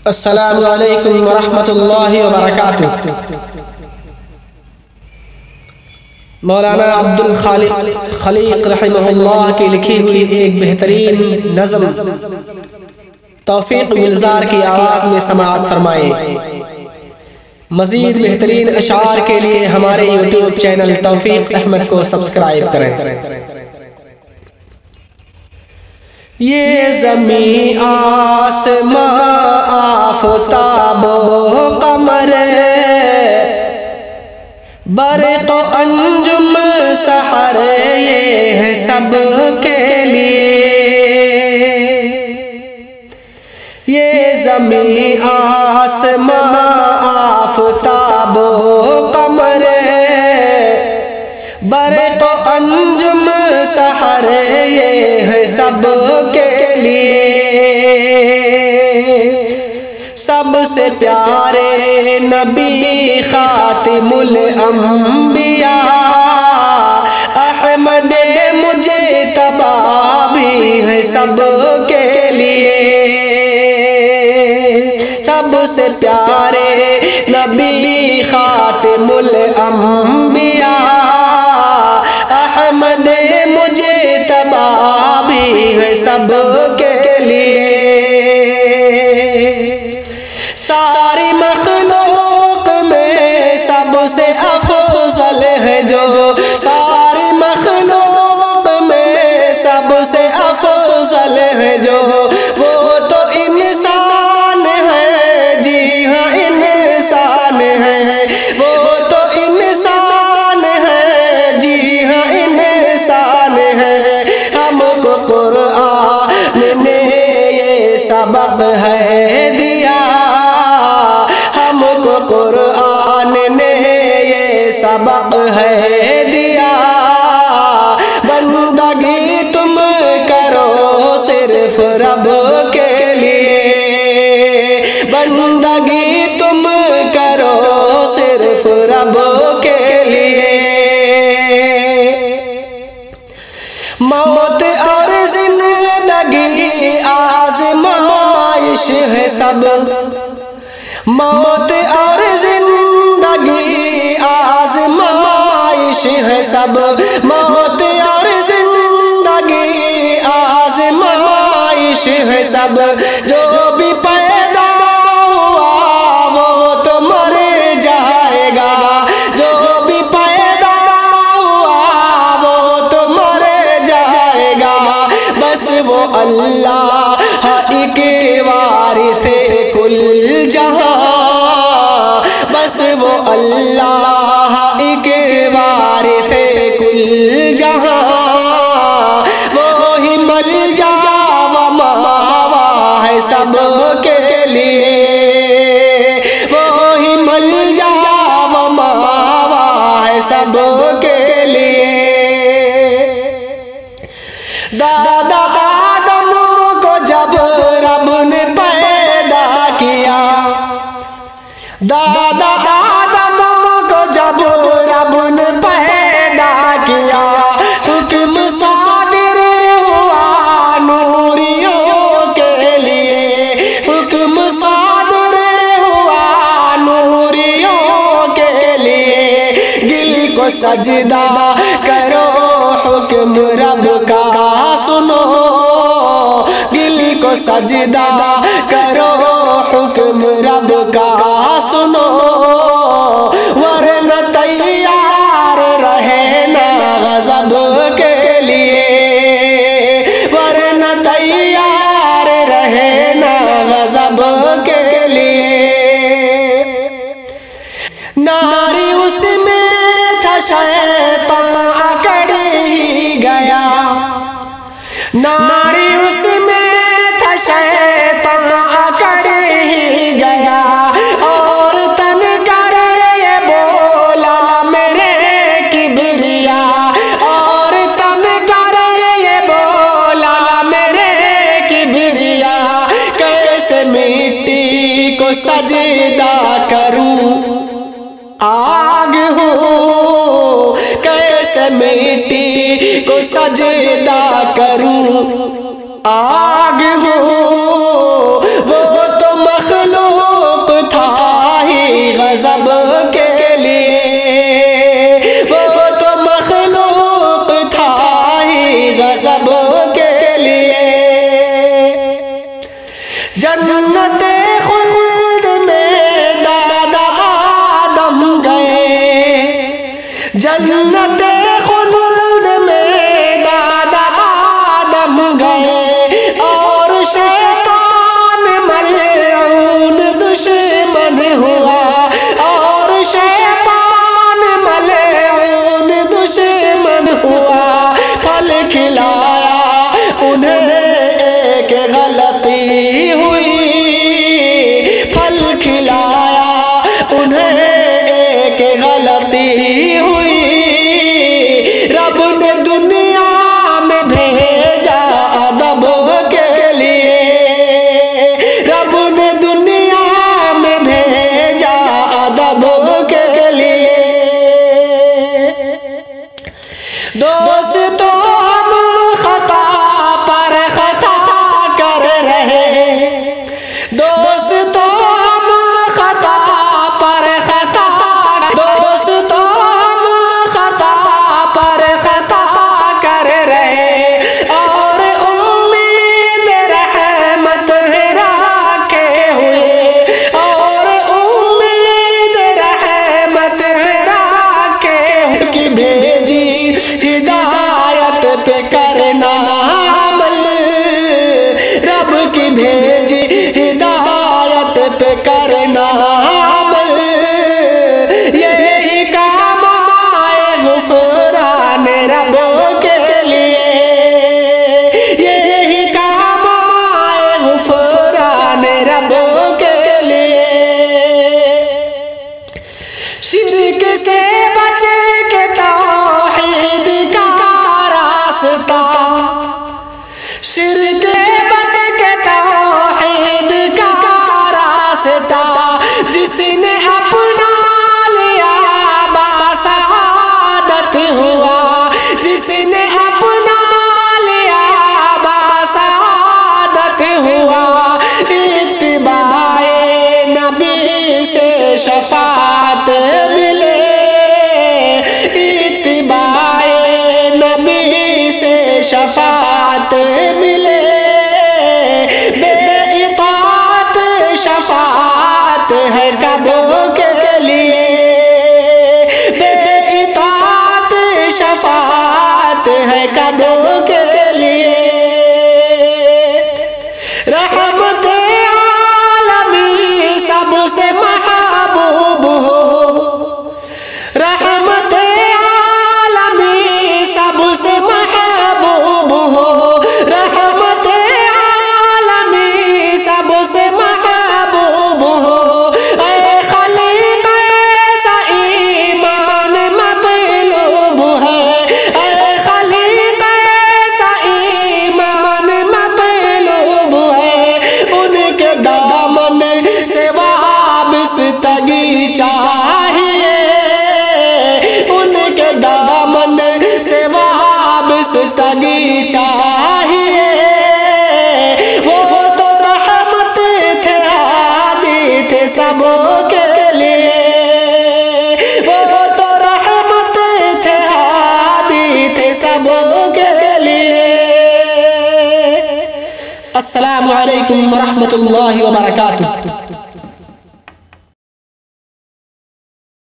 السلام علیکم ورحمۃ اللہ وبرکاتہ۔ مولانا عبد الخالق رحمہ اللہ کی لکھی ہوئی ایک بہترین نظم توفیق گلزار کی آواز میں سماعت فرمائیں۔ مزید بہترین اشعار کے لیے ہمارے یوٹیوب چینل توفیق احمد کو سبسکرائب کریں۔ یہ زمین آسمان آفتاب و قمر برق و انجم سحر یہ ہے سب کے لیے۔ یہ زمین آسمان آفتاب و قمر برق و انجم سحر یہ ہے سب کے لیے۔ سب سے پیارے نبی خاتم الانبیاء احمد مجتبی بھی ہے سب کے لیے۔ سب سے پیارے نبی خاتم الانبیاء احمد مجتبی بھی ہے سب کے لیے۔ ساری مخلوق میں سب سے افضل ہے جو، ساری مخلوق میں سب سے افضل ہے جو، وہ تو انسان ہے، جی ہاں انسان ہے، وہ تو انسان ہے، جی ہاں انسان ہے۔ ہم کو قرآن نے یہ سبق ہے دیا، ہم کو قرآن نے یہ سبق ہے دیا۔ بندگی تم کرو صرف رب کے لیے، بندگی تم کرو صرف رب کے لیے۔ موت اور زندگی آزمائش ہے سب، موت اور زندگی آزمائش ہے سب، موت اور زندگی آزمائش ہے سب۔ جو بھی پیدا ہوا وہ تو مر جائے گا، جو بھی پیدا ہوا وہ تو مر جائے گا۔ بس وہ اللہ ایک وارث کل جہاں، بس وہ اللہ ایک وارث کل جہاں، وہی ملجا و مأویٰ ہے سب کے لیے، وہی ملجا و مأویٰ ہے سب کے لیے۔ دادا آدم کو جب رب نے پیدا کیا، دادا آدم کو جب رب نے پیدا کیا، حکم صادر ہوا نوریوں کے لیے، حکم صادر ہوا نوریوں کے لیے۔ دل کو سجدہ کرو حکم رب کا سنو، دل کو سجدہ کرو حکم رب کا سنو، ورنہ تیار رہنا غضب کے لیے، ورنہ تیار رہنا غضب کے لیے۔ ناری اس میں تھا شیطان اکڑ ہی گیا، ناری اس میں تھا شیطان اکڑ ہی گیا، اور تن کر یہ بولا میرے کبریا، اور تن کر یہ بولا میرے کبریا۔ کیسے مٹی کو سجدہ کروں آگ ہو، کیسے مٹی کو سجدہ کروں آگ ہو، وہ تو مخلوق جنت خلد میں دادا آدم گئے، جنت خلد میں دادا آدم گئے، اور شیطان ملعون دشمن ہوا، اور شیطان ملعون دشمن ہوا، پھل کھلایا انہیں ایک غلطی ہوئی، پھل کھلایا انہیں ایک غلطی ہوئی، رب نے دنیا میں بھیجا ادب کے لیے، رب نے دنیا میں بھیجا ادب کے لیے۔ دوستو ہم خطا پر خطا کر رہے، دوستو ہم خطا پر خطا، دوستو ہم خطا پر خطا کر رہے، اور امید رحمت رکھے ہوئے، اور امید رحمت رکھے ہوئے، کی بھیجی ہدایت پہ کرنا عمل، رب کی بھیجی ہدایت پہ کرنا عمل، یہی کام آئے غفران رب کے لیے، یہی کام آئے غفران رب کے لیے۔ شرک سے بچ کے توحید کا راستہ، شرک سے بچ کے توحید کا راستہ، جس نے اپنا لیا بسعادت ہوا، جس نے اپنا لیا بسعادت ہوا، اتباع نبی سے شفاعت ملے، اتباع نبی سے شفاعت ملے، بے اطاعت شفاعت ہے کب کے لیے، بے اطاعت شفاعت ہے کب کے لیے۔ رحمت عالمی سب سے محبوب ہو، رحمت عالمی سب سے محبوب ہو، رحمت عالمی سب سے محبوب ہو، اے خلیق ایسا ایمان مطلوب ہے، اے خلیق ایسا ایمان مطلوب ہے، ان کے دامن سے وابستگی چاہیے، ان کے دامن سے وابستگی چاہیے، وہ تو رحمت تھے ہادی تھے سب کے لیے، وہ تو رحمت تھے ہادی تھے سب کے لیے۔ السلام علیکم ورحمۃ اللہ وبرکاتہ۔